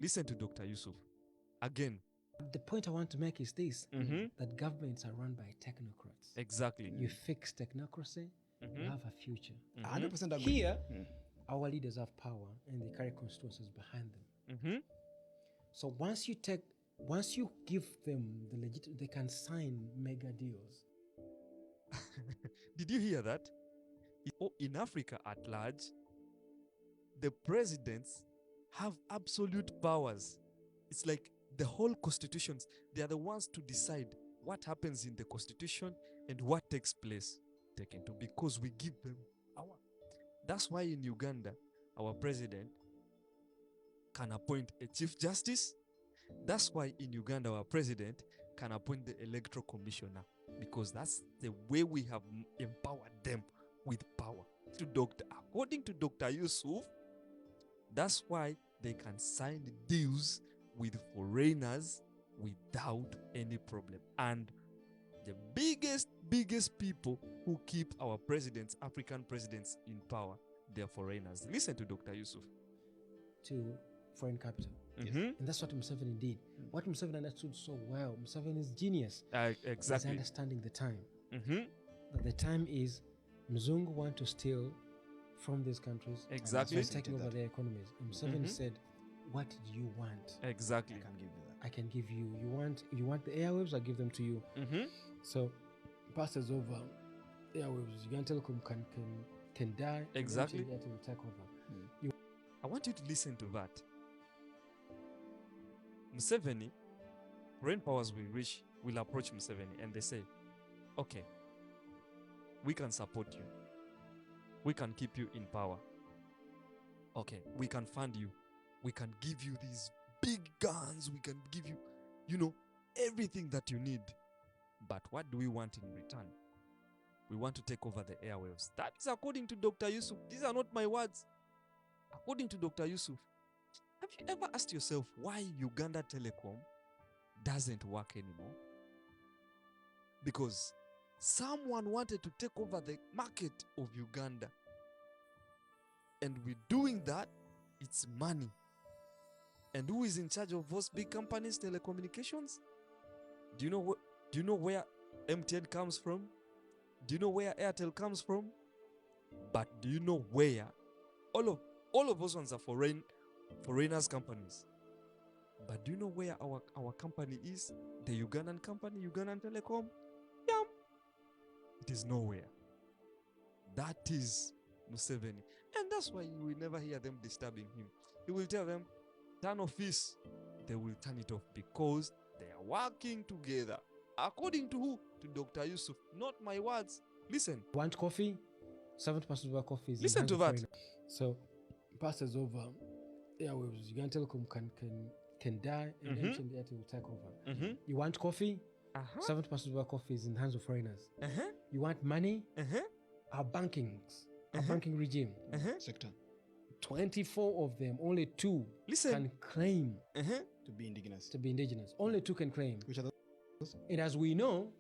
Listen to Dr. Yusuf. Again. The point I want to make is this, Mhm. that governments are run by technocrats. Exactly. You fix technocracy, you have a future. 100% agree. Here, our leaders have power and they carry constituencies behind them. Mhm. So once you give them the legit, they can sign mega deals. Did you hear that? In Africa at large, the presidents have absolute powers. It's like the whole constitutions, they are the ones to decide what happens in the constitution and what takes place taken to, because we give them power. That's why in Uganda, our president can appoint a chief justice. That's why in Uganda, our president can appoint the electoral commissioner, because that's the way we have empowered them with power. According to Dr. Yusuf, that's why they can sign deals with foreigners without any problem. And the biggest people who keep our presidents, African presidents, in power, they're foreigners. Listen to Dr. Yusuf. To foreign capital. Mhm. And that's what Museveni did. What Museveni understood so well, Museveni is genius. Exactly. Is understanding the time. Mhm. That the time is Mzungu want to steal from these countries. Exactly. And taking over their economies. And Museveni said, what do you want? Exactly. I can give you that. I can give you. You want the airwaves? I'll give them to you. So passes over airwaves. Uganda Telecom can die. Exactly. Airtel will take over. I want you to listen to that. Museveni, foreign powers will approach Museveni and they say, okay, we can support you. We can keep you in power. Okay, we can fund you. We can give you these big guns. We can give you, everything that you need. But what do we want in return? We want to take over the airwaves. That is according to Dr. Yusuf. These are not my words. According to Dr. Yusuf. Have you ever asked yourself why Uganda Telecom doesn't work anymore? Because someone wanted to take over the market of Uganda. And with doing that, it's money. And who is in charge of those big companies, telecommunications? Do you know where MTN comes from? Do you know where Airtel comes from? But do you know where all of those ones are foreigners companies? But do you know where our company is? The Ugandan company, Ugandan Telecom? Yeah. It is nowhere. That is Museveni. And that's why you will never hear them disturbing him. He will tell them, turn off this. They will turn it off because they are working together. According to who? To Dr. Yusuf. Not my words. Listen. Want coffee? 70% of our coffee is Listen to that. So passes over airwaves. Uganda Telecom can die and eventually Airtel will take over. You want coffee? 70% of our coffee is in the hands of foreigners. You want money? Our banking regime sector. 24 of them, only 2 can claim To be indigenous. Only 2 can claim. Which are those? And as we know,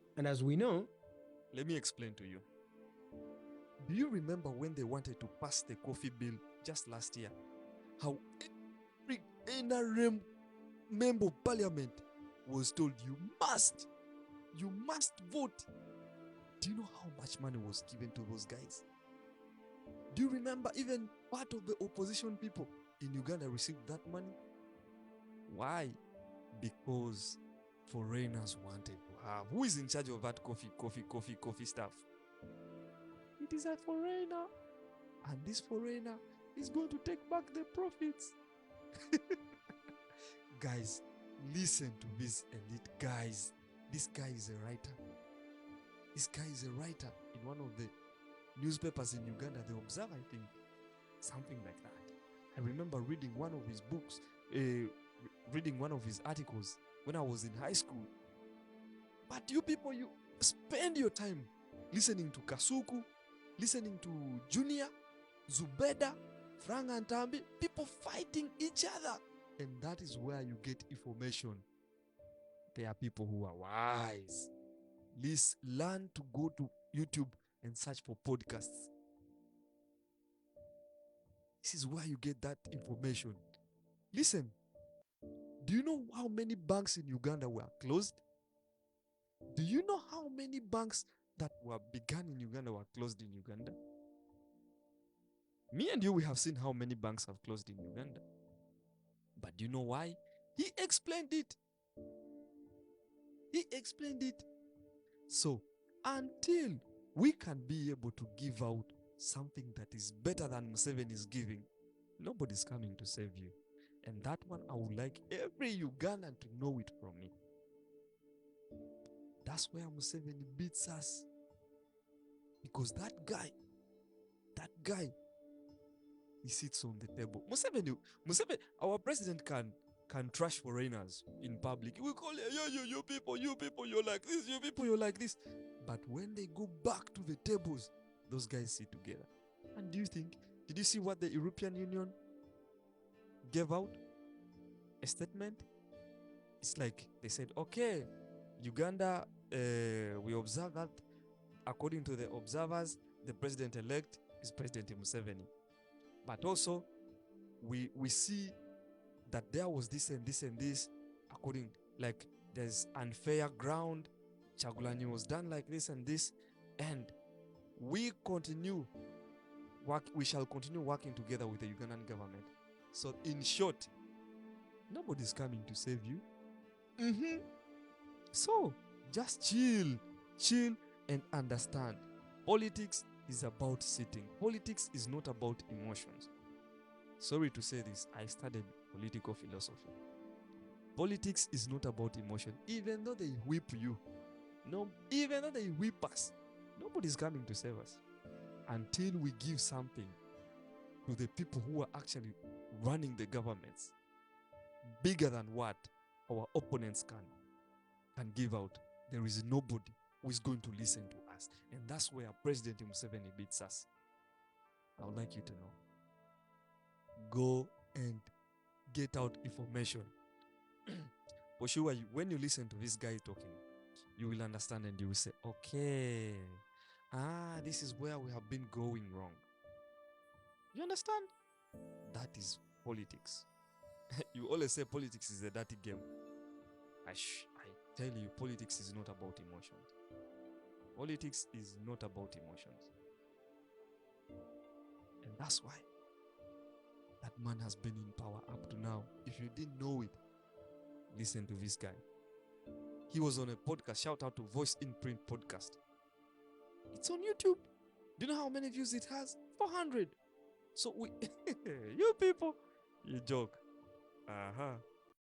let me explain to you. Do you remember when they wanted to pass the coffee bill just last year? How every NRM member of parliament was told you must vote. Do you know how much money was given to those guys? Do you remember even part of the opposition people in Uganda received that money? Why? Because foreigners wanted to have. Who is in charge of that coffee stuff? It is a foreigner. And this foreigner is going to take back the profits. Guys, listen to this elite guys. This guy is a writer. This guy is a writer in one of the newspapers in Uganda, The Observer, I think. Something like that. I remember reading one of his books, reading one of his articles when I was in high school. But you people, you spend your time listening to Kasuku, listening to Junior, Zubeda, Frank Antambi, people fighting each other. And that is where you get information. There are people who are wise. Please learn to go to YouTube and search for podcasts. This is where you get that information. Listen. Do you know how many banks in Uganda were closed? Do you know how many banks that were begun in Uganda were closed in Uganda? Me and you, we have seen how many banks have closed in Uganda. But do you know why? He explained it. He explained it. So, until we can be able to give out something that is better than Museveni is giving, nobody's coming to save you. And that one, I would like every Ugandan to know it from me. That's where Museveni beats us. Because that guy, he sits on the table. Museveni, our president can trash foreigners in public. We call it, you people, you're like this, you people, you're like this. But when they go back to the tables, those guys sit together. And do you think, did you see what the European Union gave out? A statement? It's like they said, okay, Uganda, we observe that according to the observers, the president-elect is President Museveni. But also, we see that there was this and this and this, according, like, there's unfair ground, Chagulanyi was done like this and this, and we shall continue working together with the Ugandan government. So, in short, nobody's coming to save you. So, just chill and understand. Politics is about sitting. Politics is not about emotions. Sorry to say this, I studied political philosophy. Politics is not about emotion. Even though they whip you, even though they whip us, nobody's coming to save us. Until we give something to the people who are actually running the governments, bigger than what our opponents can give out, there is nobody who is going to listen to us. And that's where President Museveni beats us. I would like you to know. Go and get out information. For sure, when you listen to this guy talking, you will understand and you will say, okay, this is where we have been going wrong. You understand? That is politics. You always say politics is a dirty game. I tell you, politics is not about emotions. Politics is not about emotions. And that's why that man has been in power up to now. If you didn't know it, listen to this guy. He was on a podcast. Shout out to Voice in Print podcast. It's on YouTube. Do you know how many views it has? 400. So you people, you joke.